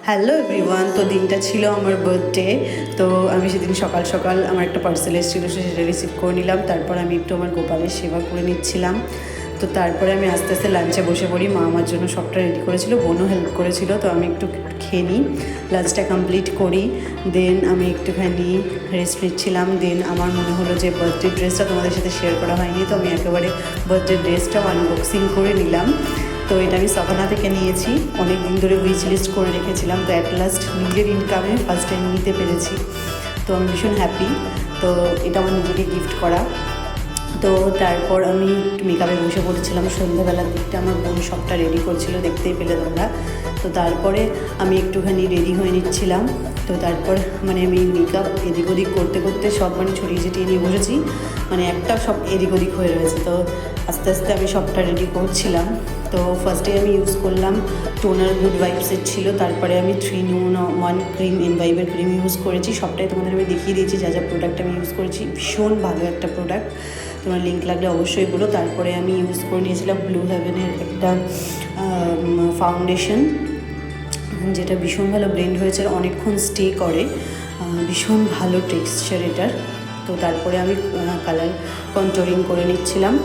Hello everyone. তো দিনটা ছিল আমার বার্থডে। তো আমি সেদিন সকাল সকাল আমার একটা পার্সেল এসেছিলো, সেটা রিসিভ করে নিলাম। তারপর আমি একটু আমার গোপালের সেবা করে নিচ্ছিলাম। তো তারপরে আমি আস্তে আস্তে লাঞ্চে বসে পড়ি। মা আমার জন্য সবটা রেডি করেছিল, বোনও হেল্প করেছিল। তো আমি একটু খেয়ে নিই, লাঞ্চটা কমপ্লিট করি। দেন আমি একটুখানি রেস্ট নিচ্ছিলাম। দেন আমার মনে হলো যে বার্থডে ড্রেসটা তোমাদের সাথে শেয়ার করা হয়নি, তো আমি একেবারে বার্থডে ড্রেসটাও আনবক্সিং করে নিলাম। তো এটা আমি সফানা থেকে নিয়েছি, অনেক দিন ধরে উইচ লিস্ট করে রেখেছিলাম। তো অ্যাট লাস্ট নিজের ইনকামে ফার্স্ট টাইম নিতে পেরেছি, তো আমি ভীষণ হ্যাপি। তো এটা আমার নিজেকে গিফট করা। তো তারপর আমি একটু মেকআপে বসে পড়েছিলাম। সন্ধ্যাবেলার দিকটা আমার বোন সবটা রেডি করছিল, দেখতেই পেলে তোমরা। তো তারপরে আমি একটুখানি রেডি হয়ে নিচ্ছিলাম। তো তারপর আমি মেকআপ এদিক ওদিক করতে করতে সব ছড়িয়ে ছিটিয়ে নিয়ে বসেছি, একটা সব এদিক ওদিক হয়ে রয়েছে। তো আস্তে আস্তে আমি সবটা রেডি করছিলাম। তো ফার্স্টে আমি ইউজ করলাম টোনার গুড ভাইবসের ছিল। তারপরে আমি 3-in-1 ক্রিম, ইনভাইবের ক্রিম ইউজ করেছি। সবটাই তোমাদের আমি দেখিয়ে দিয়েছি যা যা প্রোডাক্ট আমি ইউজ করেছি। ভীষণ ভালো একটা প্রোডাক্ট, তোমার লিঙ্ক লাগলে অবশ্যই বলো। তারপরে আমি ইউজ করে নিয়েছিলাম ব্লু হেভেনের একটা ফাউন্ডেশন, যেটা ভীষণ ভালো ব্লেন্ড হয়েছে, অনেকক্ষণ স্টে করে, ভীষণ ভালো টেক্সচার এটার। তো তারপরে আমি কালার কন্ট্রোলিং করে নিচ্ছিলাম।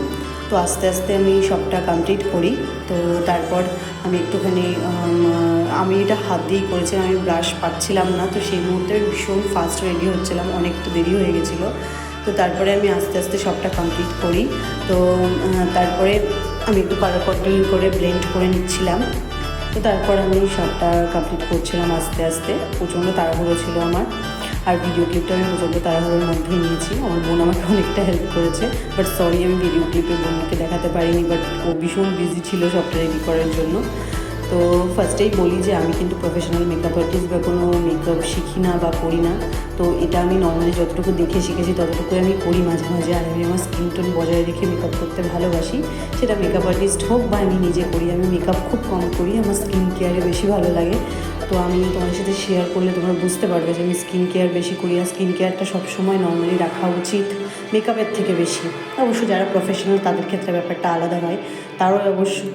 তো আস্তে আস্তে আমি সবটা কমপ্লিট করি। তো তারপর আমি একটুখানি আমি এটা হাত দিয়েই করেছিলাম, আমি ব্রাশ পাচ্ছিলাম না। তো সেই মুহূর্তে ভীষণ ফাস্ট রেডি হচ্ছিলাম, অনেকটা দেরি হয়ে গেছিলো। তো তারপরে আমি আস্তে আস্তে সবটা কমপ্লিট করি। তো তারপরে আমি একটু কালার কন্ট্রোলিং করে ব্লেন্ড করে নিচ্ছিলাম। তো তারপর আমি সবটা কমপ্লিট করছিলাম আস্তে আস্তে। প্রচণ্ড তাড়াহুড়ো ছিল আমার, আর ভিডিও ক্লিপটা আমি প্রচণ্ড তাড়াহুড়োর মধ্যেই নিয়েছি। আমার বোন আমাকে অনেকটা হেল্প করেছে, বাট সরি আমি ভিডিও ক্লিপে বোনকে দেখাতে পারিনি। বাট ও ভীষণ বিজি ছিল সবটা রেডি করার জন্য। তো ফার্স্টেই বলি যে আমি কিন্তু প্রফেশনাল মেকআপ আর্টিস্ট বা কোনো মেকআপ শিখি না বা করি না। তো এটা আমি নর্মালি যতটুকু দেখে শিখেছি ততটুকুই আমি করি মাঝে মাঝে। আর আমি আমার স্কিন টোন বজায় রেখে মেকআপ করতে ভালোবাসি, সেটা মেকআপ আর্টিস্ট হোক বা আমি নিজে করি। আমি মেকআপ খুব কম করি, আমার স্কিন কেয়ারে বেশি ভালো লাগে। তো আমি তোমাদের সাথে শেয়ার করলে তোমরা বুঝতে পারবে যে আমি স্কিন কেয়ার বেশি করি। আর স্কিন কেয়ারটা সবসময় নর্মালি রাখা উচিত মেকআপের থেকে বেশি। অবশ্য যারা প্রফেশনাল তাদের ক্ষেত্রে ব্যাপারটা আলাদা হয়,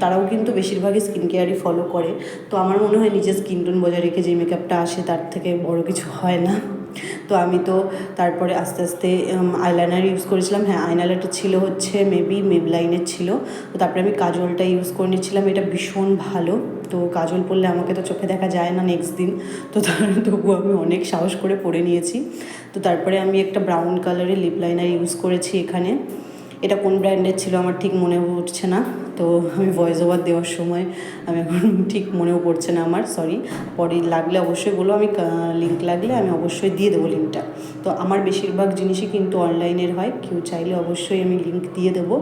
তারাও কিন্তু বেশিরভাগই স্কিন কেয়ারই ফলো করে। তো আমার মনে হয় নিজের স্কিন টোন বজায় রেখে যে মেকআপটা আসে তার থেকে বড় কিছু হয় না। তো আমি তো তারপরে আস্তে আস্তে আইলাইনার ইউজ করেছিলাম। হ্যাঁ, আইলাইনারটা ছিল হচ্ছে মেবি মেবলাইনের ছিল। তো তারপরে আমি কাজলটা ইউজ করে নিচ্ছিলাম, এটা ভীষণ ভালো। তো কাজল পরলে আমাকে তো চোখে দেখা যায় না নেক্সট দিন, তো তবুও আমি অনেক সাহস করে পরে নিয়েছি। তো তারপরে আমি একটা ব্রাউন কালারের লিপ লাইনার ইউজ করেছি এখানে। এটা কোন ব্র্যান্ডের ছিল আমার ঠিক মনে উঠছে না। তো আমি ভয়েস ওভার দেওয়ার সময় আমি এখন ঠিক মনেও পড়ছে না আমার, সরি। পরে লাগলে অবশ্যই বলো, আমি লিঙ্ক লাগলে আমি অবশ্যই দিয়ে দেবো লিঙ্কটা। তো আমার বেশিরভাগ জিনিসই কিন্তু অনলাইনের হয়, কেউ চাইলে অবশ্যই আমি লিঙ্ক দিয়ে দেবো।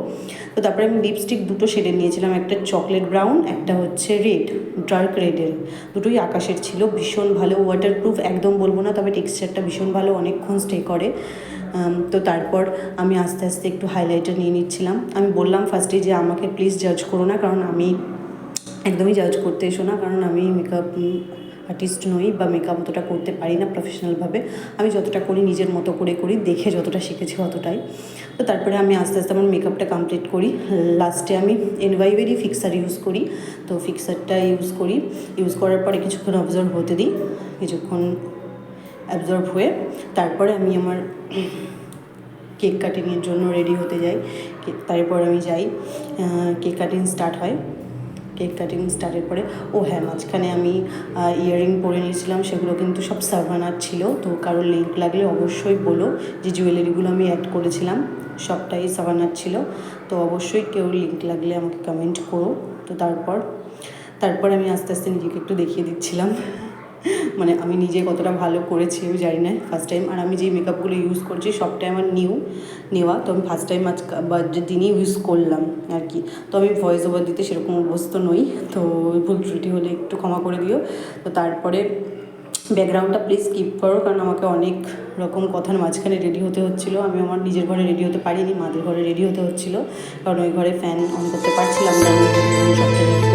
তো তারপরে আমি লিপস্টিক দুটো শেডের নিয়েছিলাম, একটা চকলেট ব্রাউন, একটা হচ্ছে রেড, ডার্ক রেডের। দুটোই আকাশের ছিল, ভীষণ ভালো ওয়াটারপ্রুফ, একদম বলবো না, তবে টেক্সচারটা ভীষণ ভালো, অনেকক্ষণ স্টে করে। তো তারপর আমি আস্তে আস্তে একটু হাইলাইটার নিয়ে নিচ্ছিলাম। আমি বললাম ফার্স্টে যে আমাকে প্লিজ জাজ করো না, কারণ আমি একদমই জাজ করতে এসো না, কারণ আমি মেকআপ আর্টিস্ট নই বা মেকআপ অতটা করতে পারি না প্রফেশনালভাবে। আমি যতটা করি নিজের মতো করে করি, দেখে যতটা শিখেছি অতটাই। তো তারপরে আমি আস্তে আস্তে আমার মেকআপটা কমপ্লিট করি। লাস্টে আমি এনভাইভেরই ফিক্সার ইউজ করি। তো ফিক্সারটা ইউজ করার পরে কিছুক্ষণ অবজার্ভ হতে দিই। কিছুক্ষণ অ্যাবজর্ব হয়ে তারপরে আমি আমার কেক কাটিংয়ের জন্য রেডি হতে যাই। তারপর আমি যাই, কেক কাটিং স্টার্ট হয়। কেক কাটিং স্টার্টের পরে হ্যাঁ, মাঝখানে আমি ইয়াররিং পরে নিয়েছিলাম, সেগুলো কিন্তু সব সাভানার ছিল। তো কারোর লিঙ্ক লাগলে অবশ্যই বলো, যে জুয়েলারিগুলো আমি অ্যাড করেছিলাম সবটাই সাভানার ছিল। তো অবশ্যই কেউ লিঙ্ক লাগলে আমাকে কমেন্ট করো। তো তারপর আমি আস্তে আস্তে নিজেকে একটু দেখিয়ে দিচ্ছিলাম, আমি নিজে কতটা ভালো করেছি আমি জানি না, ফার্স্ট টাইম। আর আমি যেই মেকআপগুলো ইউজ করছি সবটাই আমার নেওয়া। তো আমি ফার্স্ট টাইম বার্থডের দিনই ইউজ করলাম আর কি। তো আমি ভয়েস ওভার দিতে সেরকম অভ্যস্ত নই, তো ভুল ত্রুটি হলে একটু ক্ষমা করে দিও। তো তারপরে ব্যাকগ্রাউন্ডটা প্লিজ স্কিপ করো, কারণ আমাকে অনেক রকম কথার মাঝখানে রেডি হতে হচ্ছিলো। আমি আমার নিজের ঘরে রেডি হতে পারিনি, মাদের ঘরে রেডি হতে হচ্ছিলো, কারণ ওই ঘরে ফ্যান অন করতে পারছিলাম না, সবটা রেডি